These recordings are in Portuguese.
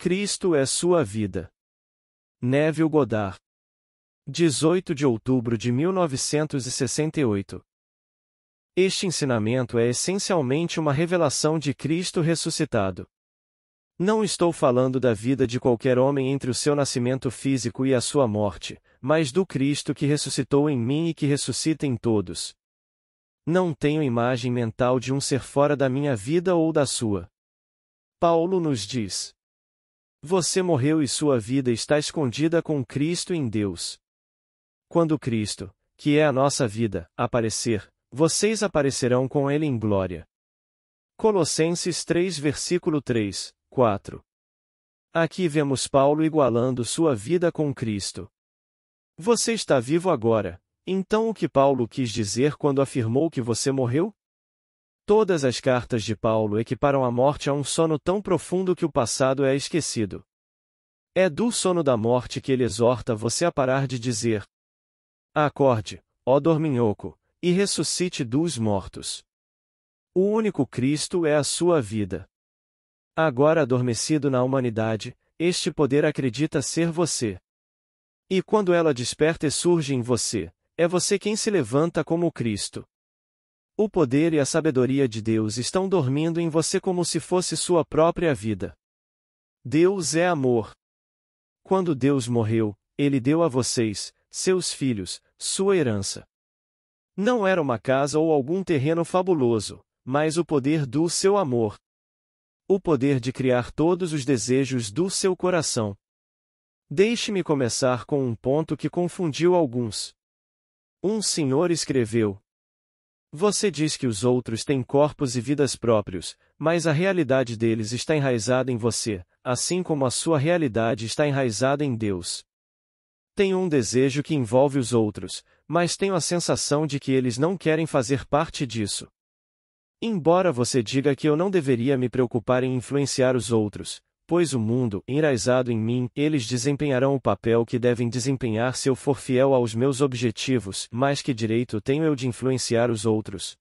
Cristo é sua vida. Neville Goddard. 18 de outubro de 1968. Este ensinamento é essencialmente uma revelação de Cristo ressuscitado. Não estou falando da vida de qualquer homem entre o seu nascimento físico e a sua morte, mas do Cristo que ressuscitou em mim e que ressuscita em todos. Não tenho imagem mental de um ser fora da minha vida ou da sua. Paulo nos diz: você morreu e sua vida está escondida com Cristo em Deus. Quando Cristo, que é a nossa vida, aparecer, vocês aparecerão com Ele em glória. Colossenses 3 versículo 3, 4. Aqui vemos Paulo igualando sua vida com Cristo. Você está vivo agora, então o que Paulo quis dizer quando afirmou que você morreu? Todas as cartas de Paulo equiparam a morte a um sono tão profundo que o passado é esquecido. É do sono da morte que ele exorta você a parar de dizer: acorde, ó dorminhoco, e ressuscite dos mortos. O único Cristo é a sua vida. Agora adormecido na humanidade, este poder acredita ser você. E quando ela desperta e surge em você, é você quem se levanta como Cristo. O poder e a sabedoria de Deus estão dormindo em você como se fosse sua própria vida. Deus é amor. Quando Deus morreu, Ele deu a vocês, seus filhos, sua herança. Não era uma casa ou algum terreno fabuloso, mas o poder do seu amor. O poder de criar todos os desejos do seu coração. Deixe-me começar com um ponto que confundiu alguns. Um senhor escreveu: você diz que os outros têm corpos e vidas próprios, mas a realidade deles está enraizada em você, assim como a sua realidade está enraizada em Deus. Tenho um desejo que envolve os outros, mas tenho a sensação de que eles não querem fazer parte disso. Embora você diga que eu não deveria me preocupar em influenciar os outros, pois o mundo, enraizado em mim, eles desempenharão o papel que devem desempenhar se eu for fiel aos meus objetivos, mas que direito tenho eu de influenciar os outros?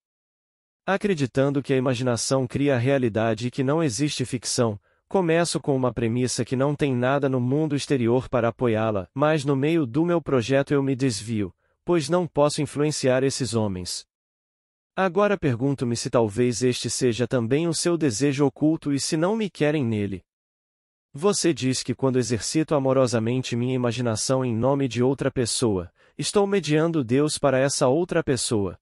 Acreditando que a imaginação cria a realidade e que não existe ficção, começo com uma premissa que não tem nada no mundo exterior para apoiá-la, mas no meio do meu projeto eu me desvio, pois não posso influenciar esses homens. Agora pergunto-me se talvez este seja também o seu desejo oculto e se não me querem nele. Você diz que quando exercito amorosamente minha imaginação em nome de outra pessoa, estou mediando Deus para essa outra pessoa.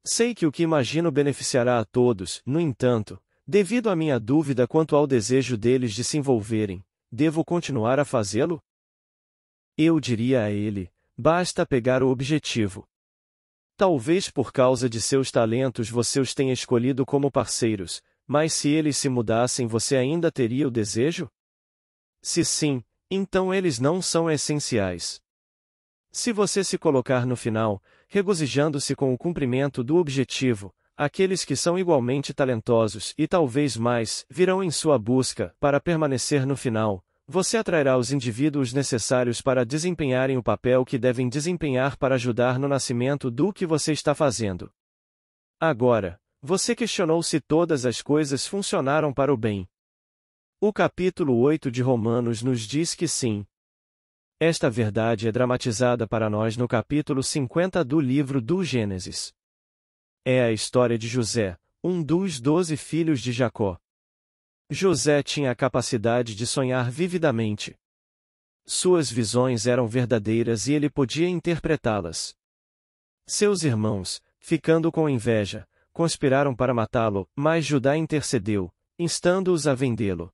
Sei que o que imagino beneficiará a todos, no entanto, devido à minha dúvida quanto ao desejo deles de se envolverem, devo continuar a fazê-lo? Eu diria a ele: basta pegar o objetivo. Talvez por causa de seus talentos você os tenha escolhido como parceiros, mas se eles se mudassem você ainda teria o desejo? Se sim, então eles não são essenciais. Se você se colocar no final, regozijando-se com o cumprimento do objetivo, aqueles que são igualmente talentosos e talvez mais, virão em sua busca, para permanecer no final, você atrairá os indivíduos necessários para desempenharem o papel que devem desempenhar para ajudar no nascimento do que você está fazendo. Agora, você questionou se todas as coisas funcionaram para o bem. O capítulo 8 de Romanos nos diz que sim. Esta verdade é dramatizada para nós no capítulo 50 do livro do Gênesis. É a história de José, um dos 12 filhos de Jacó. José tinha a capacidade de sonhar vividamente. Suas visões eram verdadeiras e ele podia interpretá-las. Seus irmãos, ficando com inveja, conspiraram para matá-lo, mas Judá intercedeu, instando-os a vendê-lo.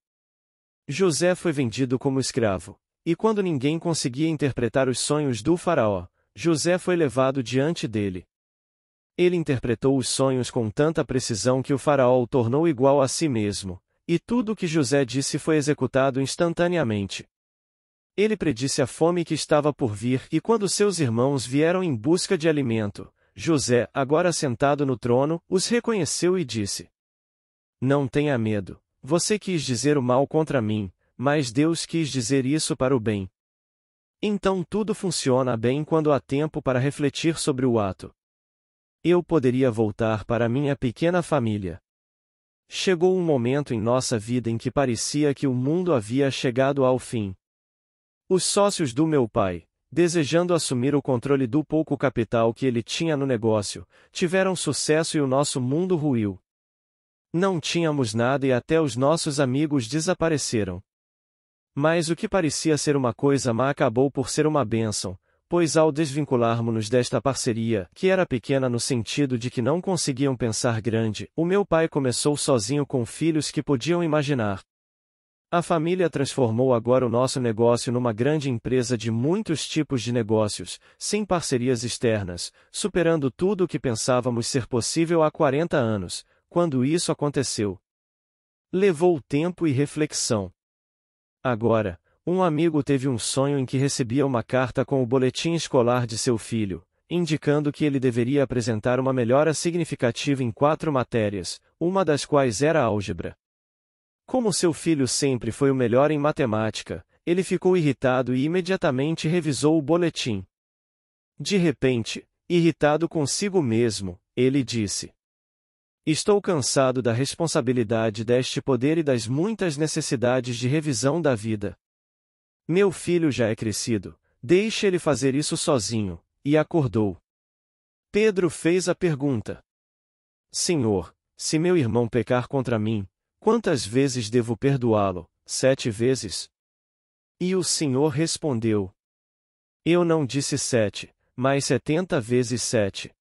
José foi vendido como escravo, e quando ninguém conseguia interpretar os sonhos do faraó, José foi levado diante dele. Ele interpretou os sonhos com tanta precisão que o faraó o tornou igual a si mesmo, e tudo o que José disse foi executado instantaneamente. Ele predisse a fome que estava por vir e quando seus irmãos vieram em busca de alimento, José, agora sentado no trono, os reconheceu e disse: não tenha medo, você quis dizer o mal contra mim, mas Deus quis dizer isso para o bem. Então tudo funciona bem quando há tempo para refletir sobre o ato. Eu poderia voltar para minha pequena família. Chegou um momento em nossa vida em que parecia que o mundo havia chegado ao fim. Os sócios do meu pai, desejando assumir o controle do pouco capital que ele tinha no negócio, tiveram sucesso e o nosso mundo ruiu. Não tínhamos nada e até os nossos amigos desapareceram. Mas o que parecia ser uma coisa má acabou por ser uma bênção, pois ao desvincularmos-nos desta parceria, que era pequena no sentido de que não conseguiam pensar grande, o meu pai começou sozinho com filhos que podiam imaginar. A família transformou agora o nosso negócio numa grande empresa de muitos tipos de negócios, sem parcerias externas, superando tudo o que pensávamos ser possível há 40 anos, quando isso aconteceu. Levou tempo e reflexão. Agora, um amigo teve um sonho em que recebia uma carta com o boletim escolar de seu filho, indicando que ele deveria apresentar uma melhora significativa em 4 matérias, uma das quais era álgebra. Como seu filho sempre foi o melhor em matemática, ele ficou irritado e imediatamente revisou o boletim. De repente, irritado consigo mesmo, ele disse: "Estou cansado da responsabilidade deste poder e das muitas necessidades de revisão da vida. Meu filho já é crescido, deixe ele fazer isso sozinho", e acordou. Pedro fez a pergunta: "Senhor, se meu irmão pecar contra mim, quantas vezes devo perdoá-lo? 7 vezes?" E o Senhor respondeu: "Eu não disse 7, mas 70 vezes 7.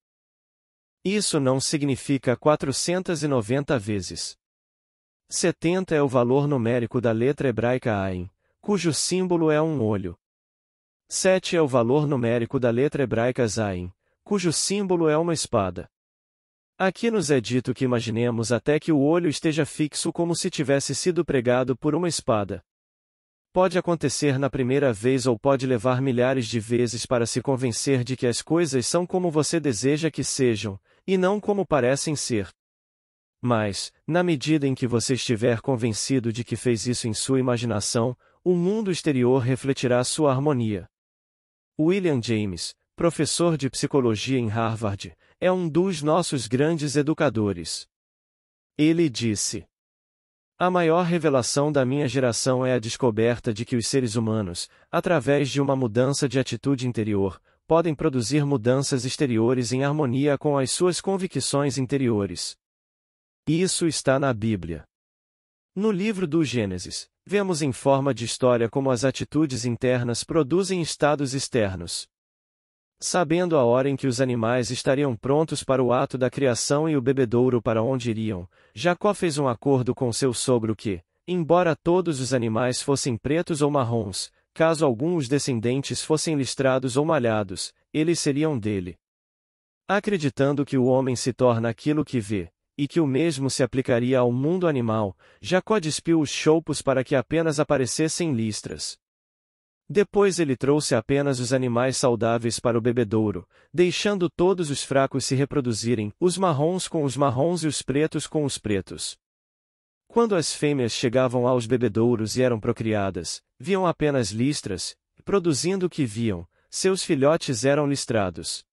Isso não significa 490 vezes. 70 é o valor numérico da letra hebraica Ain, cujo símbolo é um olho. 7 é o valor numérico da letra hebraica Zain, cujo símbolo é uma espada. Aqui nos é dito que imaginemos até que o olho esteja fixo como se tivesse sido pregado por uma espada. Pode acontecer na primeira vez ou pode levar milhares de vezes para se convencer de que as coisas são como você deseja que sejam, e não como parecem ser. Mas, na medida em que você estiver convencido de que fez isso em sua imaginação, o mundo exterior refletirá sua harmonia. William James, professor de psicologia em Harvard, é um dos nossos grandes educadores. Ele disse: "A maior revelação da minha geração é a descoberta de que os seres humanos, através de uma mudança de atitude interior, podem produzir mudanças exteriores em harmonia com as suas convicções interiores." Isso está na Bíblia. No livro do Gênesis, vemos em forma de história como as atitudes internas produzem estados externos. Sabendo a hora em que os animais estariam prontos para o ato da criação e o bebedouro para onde iriam, Jacó fez um acordo com seu sogro que, embora todos os animais fossem pretos ou marrons, caso alguns descendentes fossem listrados ou malhados, eles seriam dele. Acreditando que o homem se torna aquilo que vê, e que o mesmo se aplicaria ao mundo animal, Jacó despiu os choupos para que apenas aparecessem listras. Depois ele trouxe apenas os animais saudáveis para o bebedouro, deixando todos os fracos se reproduzirem, os marrons com os marrons e os pretos com os pretos. Quando as fêmeas chegavam aos bebedouros e eram procriadas, viam apenas listras, e produzindo o que viam, seus filhotes eram listrados.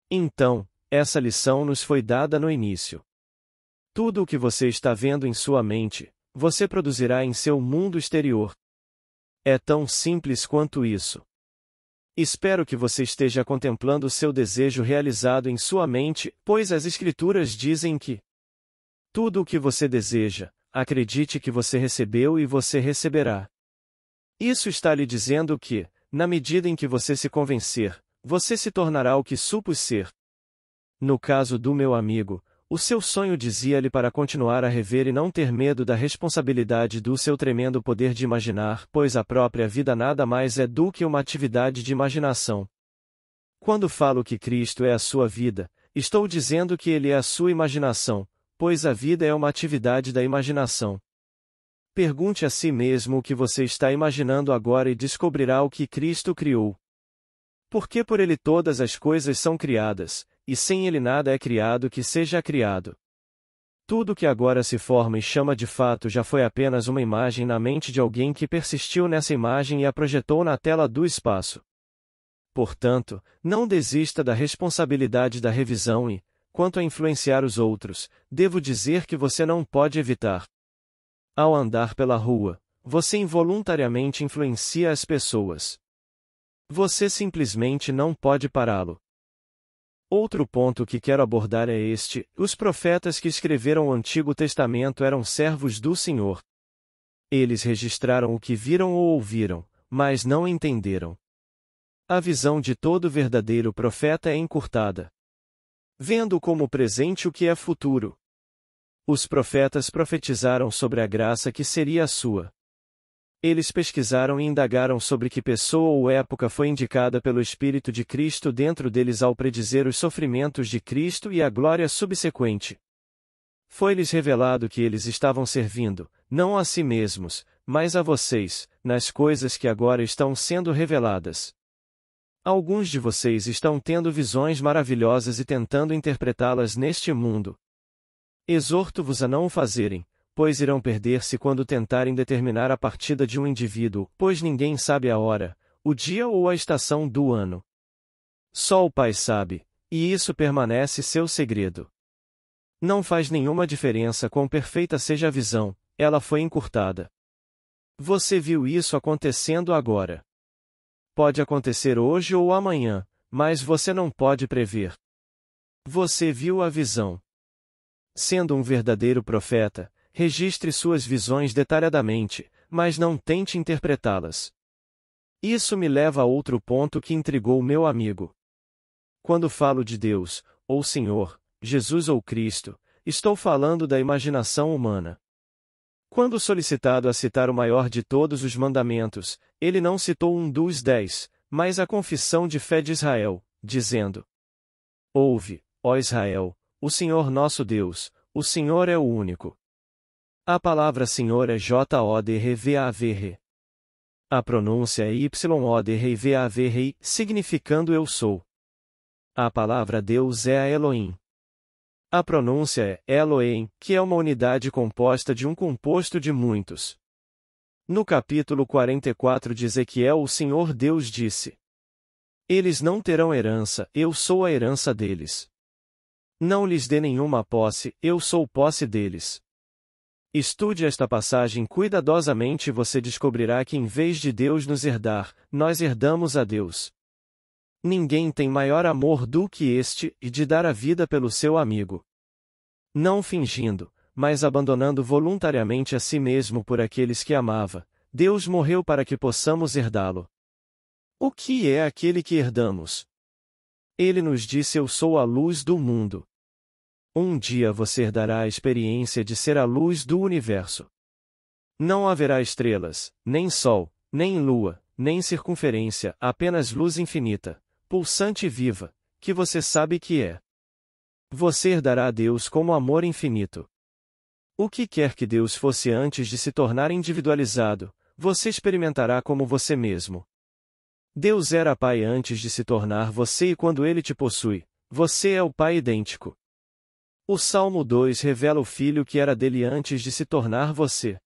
Então, essa lição nos foi dada no início. Tudo o que você está vendo em sua mente, você produzirá em seu mundo exterior. É tão simples quanto isso. Espero que você esteja contemplando seu desejo realizado em sua mente, pois as Escrituras dizem que tudo o que você deseja, acredite que você recebeu e você receberá. Isso está lhe dizendo que, na medida em que você se convencer, você se tornará o que supus ser. No caso do meu amigo, o seu sonho dizia-lhe para continuar a rever e não ter medo da responsabilidade do seu tremendo poder de imaginar, pois a própria vida nada mais é do que uma atividade de imaginação. Quando falo que Cristo é a sua vida, estou dizendo que Ele é a sua imaginação, pois a vida é uma atividade da imaginação. Pergunte a si mesmo o que você está imaginando agora e descobrirá o que Cristo criou. Porque por Ele todas as coisas são criadas, e sem Ele nada é criado que seja criado. Tudo que agora se forma e chama de fato já foi apenas uma imagem na mente de alguém que persistiu nessa imagem e a projetou na tela do espaço. Portanto, não desista da responsabilidade da revisão e, quanto a influenciar os outros, devo dizer que você não pode evitar. Ao andar pela rua, você involuntariamente influencia as pessoas. Você simplesmente não pode pará-lo. Outro ponto que quero abordar é este: os profetas que escreveram o Antigo Testamento eram servos do Senhor. Eles registraram o que viram ou ouviram, mas não entenderam. A visão de todo verdadeiro profeta é encurtada, vendo como presente o que é futuro. Os profetas profetizaram sobre a graça que seria a sua. Eles pesquisaram e indagaram sobre que pessoa ou época foi indicada pelo Espírito de Cristo dentro deles ao predizer os sofrimentos de Cristo e a glória subsequente. Foi-lhes revelado que eles estavam servindo, não a si mesmos, mas a vocês, nas coisas que agora estão sendo reveladas. Alguns de vocês estão tendo visões maravilhosas e tentando interpretá-las neste mundo. Exorto-vos a não o fazerem, pois irão perder-se quando tentarem determinar a partida de um indivíduo, pois ninguém sabe a hora, o dia ou a estação do ano. Só o Pai sabe, e isso permanece seu segredo. Não faz nenhuma diferença quão perfeita seja a visão, ela foi encurtada. Você viu isso acontecendo agora. Pode acontecer hoje ou amanhã, mas você não pode prever. Você viu a visão. Sendo um verdadeiro profeta, registre suas visões detalhadamente, mas não tente interpretá-las. Isso me leva a outro ponto que intrigou meu amigo. Quando falo de Deus, ou Senhor, Jesus ou Cristo, estou falando da imaginação humana. Quando solicitado a citar o maior de todos os mandamentos, ele não citou um dos 10, mas a confissão de fé de Israel, dizendo: Ouve, ó Israel, o Senhor nosso Deus, o Senhor é o único. A palavra Senhor é J-O-D-R-V-A-V-R. A pronúncia é Y-O-D-R-V-A-V-R, significando eu sou. A palavra Deus é a Elohim. A pronúncia é Elohim, que é uma unidade composta de um composto de muitos. No capítulo 44 de Ezequiel, o Senhor Deus disse: Eles não terão herança, eu sou a herança deles. Não lhes dê nenhuma posse, eu sou posse deles. Estude esta passagem cuidadosamente e você descobrirá que em vez de Deus nos herdar, nós herdamos a Deus. Ninguém tem maior amor do que este, e de dar a vida pelo seu amigo. Não fingindo, mas abandonando voluntariamente a si mesmo por aqueles que amava, Deus morreu para que possamos herdá-lo. O que é aquele que herdamos? Ele nos disse: Eu sou a luz do mundo. Um dia você herdará a experiência de ser a luz do universo. Não haverá estrelas, nem sol, nem lua, nem circunferência, apenas luz infinita, pulsante e viva, que você sabe que é. Você herdará a Deus como amor infinito. O que quer que Deus fosse antes de se tornar individualizado, você experimentará como você mesmo. Deus era Pai antes de se tornar você e quando Ele te possui, você é o Pai idêntico. O Salmo 2 revela o Filho que era dele antes de se tornar você.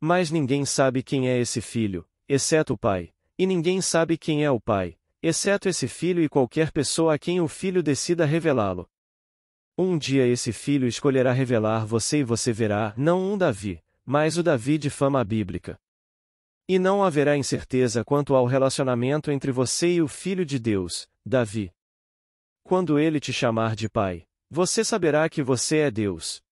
Mas ninguém sabe quem é esse Filho, exceto o Pai, e ninguém sabe quem é o Pai, exceto esse Filho e qualquer pessoa a quem o Filho decida revelá-lo. Um dia esse Filho escolherá revelar você e você verá não um Davi, mas o Davi de fama bíblica. E não haverá incerteza quanto ao relacionamento entre você e o Filho de Deus, Davi. Quando ele te chamar de Pai, você saberá que você é Deus.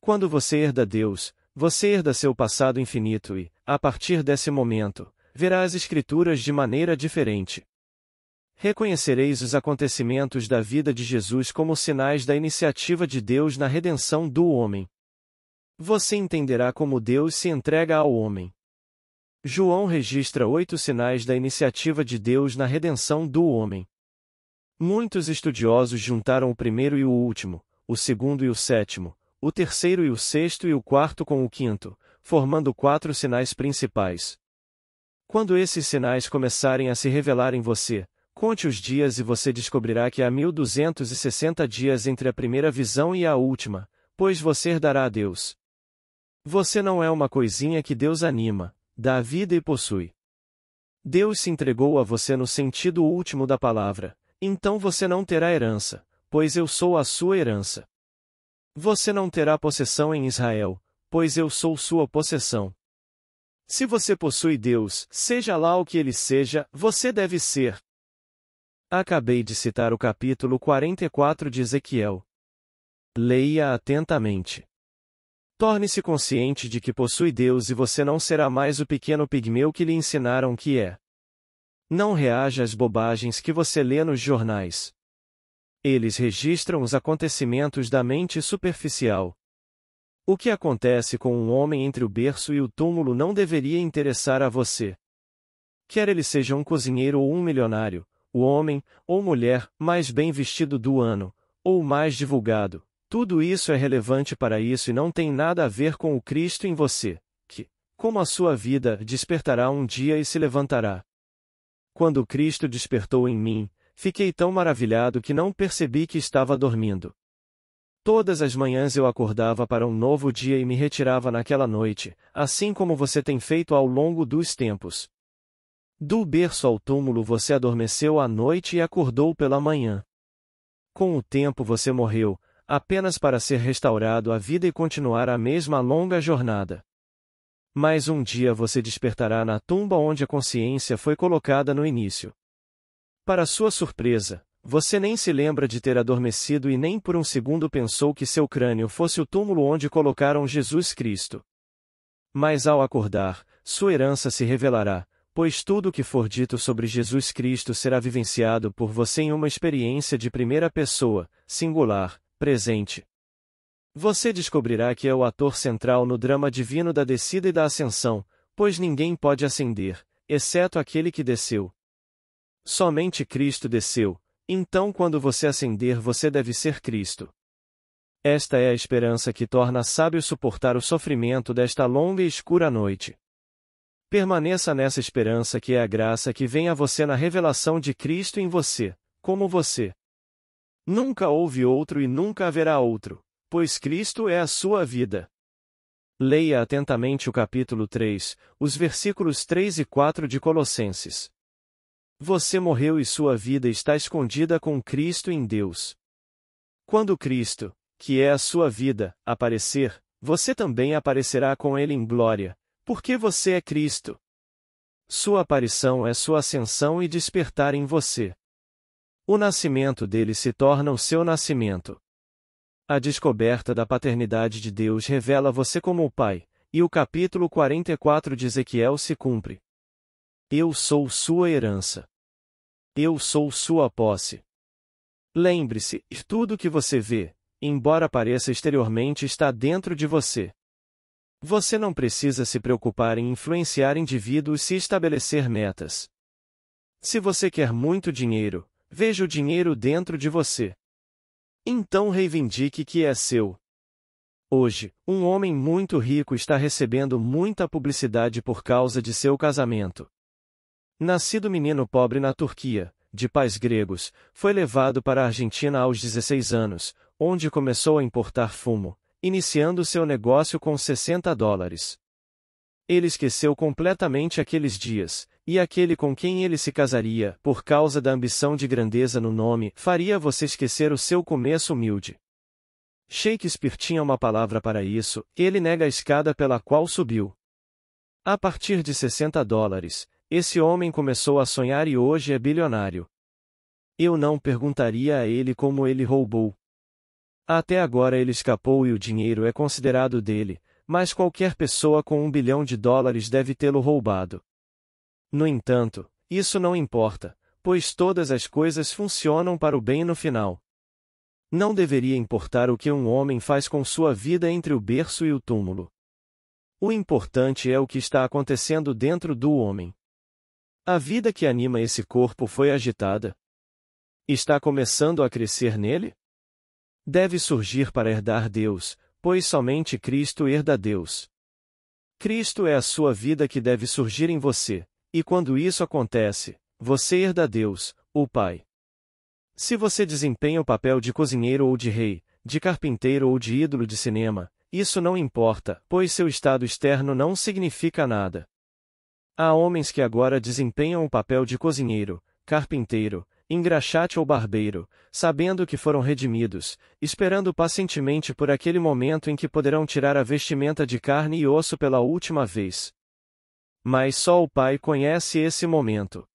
Quando você herda Deus, você herda seu passado infinito e, a partir desse momento, verá as Escrituras de maneira diferente. Reconhecereis os acontecimentos da vida de Jesus como sinais da iniciativa de Deus na redenção do homem. Você entenderá como Deus se entrega ao homem. João registra 8 sinais da iniciativa de Deus na redenção do homem. Muitos estudiosos juntaram o primeiro e o último, o segundo e o sétimo, o terceiro e o sexto e o quarto com o quinto, formando 4 sinais principais. Quando esses sinais começarem a se revelar em você, conte os dias e você descobrirá que há 1260 dias entre a primeira visão e a última, pois você herdará a Deus. Você não é uma coisinha que Deus anima, dá vida e possui. Deus se entregou a você no sentido último da palavra, então você não terá herança, pois eu sou a sua herança. Você não terá possessão em Israel, pois eu sou sua possessão. Se você possui Deus, seja lá o que ele seja, você deve ser. Acabei de citar o capítulo 44 de Ezequiel. Leia atentamente. Torne-se consciente de que possui Deus e você não será mais o pequeno pigmeu que lhe ensinaram que é. Não reaja às bobagens que você lê nos jornais. Eles registram os acontecimentos da mente superficial. O que acontece com um homem entre o berço e o túmulo não deveria interessar a você. Quer ele seja um cozinheiro ou um milionário, o homem, ou mulher, mais bem vestido do ano, ou o mais divulgado, tudo isso é relevante para isso e não tem nada a ver com o Cristo em você, que, como a sua vida, despertará um dia e se levantará. Quando Cristo despertou em mim, fiquei tão maravilhado que não percebi que estava dormindo. Todas as manhãs eu acordava para um novo dia e me retirava naquela noite, assim como você tem feito ao longo dos tempos. Do berço ao túmulo você adormeceu à noite e acordou pela manhã. Com o tempo você morreu, apenas para ser restaurado à vida e continuar a mesma longa jornada. Mas um dia você despertará na tumba onde a consciência foi colocada no início. Para sua surpresa, você nem se lembra de ter adormecido e nem por um segundo pensou que seu crânio fosse o túmulo onde colocaram Jesus Cristo. Mas ao acordar, sua herança se revelará, pois tudo o que for dito sobre Jesus Cristo será vivenciado por você em uma experiência de primeira pessoa, singular, presente. Você descobrirá que é o ator central no drama divino da descida e da ascensão, pois ninguém pode ascender, exceto aquele que desceu. Somente Cristo desceu, então quando você ascender você deve ser Cristo. Esta é a esperança que torna sábio suportar o sofrimento desta longa e escura noite. Permaneça nessa esperança que é a graça que vem a você na revelação de Cristo em você, como você. Nunca houve outro e nunca haverá outro, pois Cristo é a sua vida. Leia atentamente o capítulo 3, os versículos 3 e 4 de Colossenses. Você morreu e sua vida está escondida com Cristo em Deus. Quando Cristo, que é a sua vida, aparecer, você também aparecerá com Ele em glória, porque você é Cristo. Sua aparição é sua ascensão e despertar em você. O nascimento dele se torna o seu nascimento. A descoberta da paternidade de Deus revela você como o Pai, e o capítulo 44 de Ezequiel se cumpre. Eu sou sua herança. Eu sou sua posse. Lembre-se, tudo que você vê, embora pareça exteriormente, está dentro de você. Você não precisa se preocupar em influenciar indivíduos e estabelecer metas. Se você quer muito dinheiro, veja o dinheiro dentro de você. Então reivindique que é seu. Hoje, um homem muito rico está recebendo muita publicidade por causa de seu casamento. Nascido menino pobre na Turquia, de pais gregos, foi levado para a Argentina aos 16 anos, onde começou a importar fumo, iniciando seu negócio com $60. Ele esqueceu completamente aqueles dias, e aquele com quem ele se casaria, por causa da ambição de grandeza no nome, faria você esquecer o seu começo humilde. Shakespeare tinha uma palavra para isso, ele nega a escada pela qual subiu. A partir de $60, esse homem começou a sonhar e hoje é bilionário. Eu não perguntaria a ele como ele roubou. Até agora ele escapou e o dinheiro é considerado dele, mas qualquer pessoa com $1 bilhão deve tê-lo roubado. No entanto, isso não importa, pois todas as coisas funcionam para o bem no final. Não deveria importar o que um homem faz com sua vida entre o berço e o túmulo. O importante é o que está acontecendo dentro do homem. A vida que anima esse corpo foi agitada. Está começando a crescer nele? Deve surgir para herdar Deus, pois somente Cristo herda Deus. Cristo é a sua vida que deve surgir em você, e quando isso acontece, você herda Deus, o Pai. Se você desempenha o papel de cozinheiro ou de rei, de carpinteiro ou de ídolo de cinema, isso não importa, pois seu estado externo não significa nada. Há homens que agora desempenham o papel de cozinheiro, carpinteiro, engraxate ou barbeiro, sabendo que foram redimidos, esperando pacientemente por aquele momento em que poderão tirar a vestimenta de carne e osso pela última vez. Mas só o Pai conhece esse momento.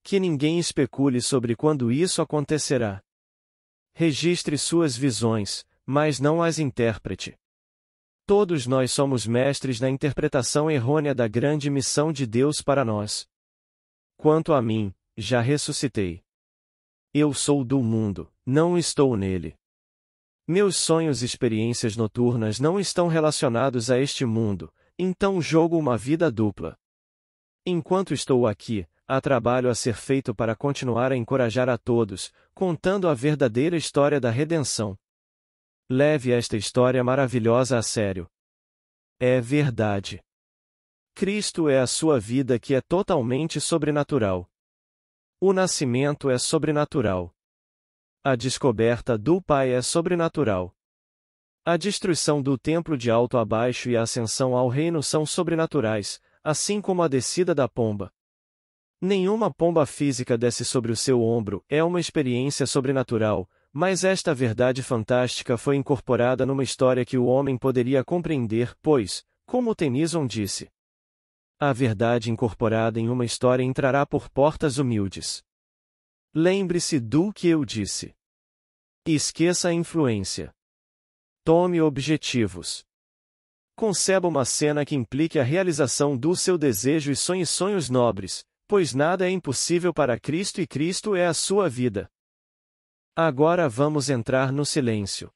Que ninguém especule sobre quando isso acontecerá. Registre suas visões, mas não as interprete. Todos nós somos mestres na interpretação errônea da grande missão de Deus para nós. Quanto a mim, já ressuscitei. Eu sou do mundo, não estou nele. Meus sonhos e experiências noturnas não estão relacionados a este mundo, então jogo uma vida dupla. Enquanto estou aqui, há trabalho a ser feito para continuar a encorajar a todos, contando a verdadeira história da redenção. Leve esta história maravilhosa a sério. É verdade. Cristo é a sua vida que é totalmente sobrenatural. O nascimento é sobrenatural. A descoberta do Pai é sobrenatural. A destruição do templo de alto a baixo e a ascensão ao reino são sobrenaturais, assim como a descida da pomba. Nenhuma pomba física desce sobre o seu ombro, é uma experiência sobrenatural, mas esta verdade fantástica foi incorporada numa história que o homem poderia compreender, pois, como Tennyson disse, a verdade incorporada em uma história entrará por portas humildes. Lembre-se do que eu disse. Esqueça a influência. Tome objetivos. Conceba uma cena que implique a realização do seu desejo e sonhe sonhos nobres, pois nada é impossível para Cristo e Cristo é a sua vida. Agora vamos entrar no silêncio.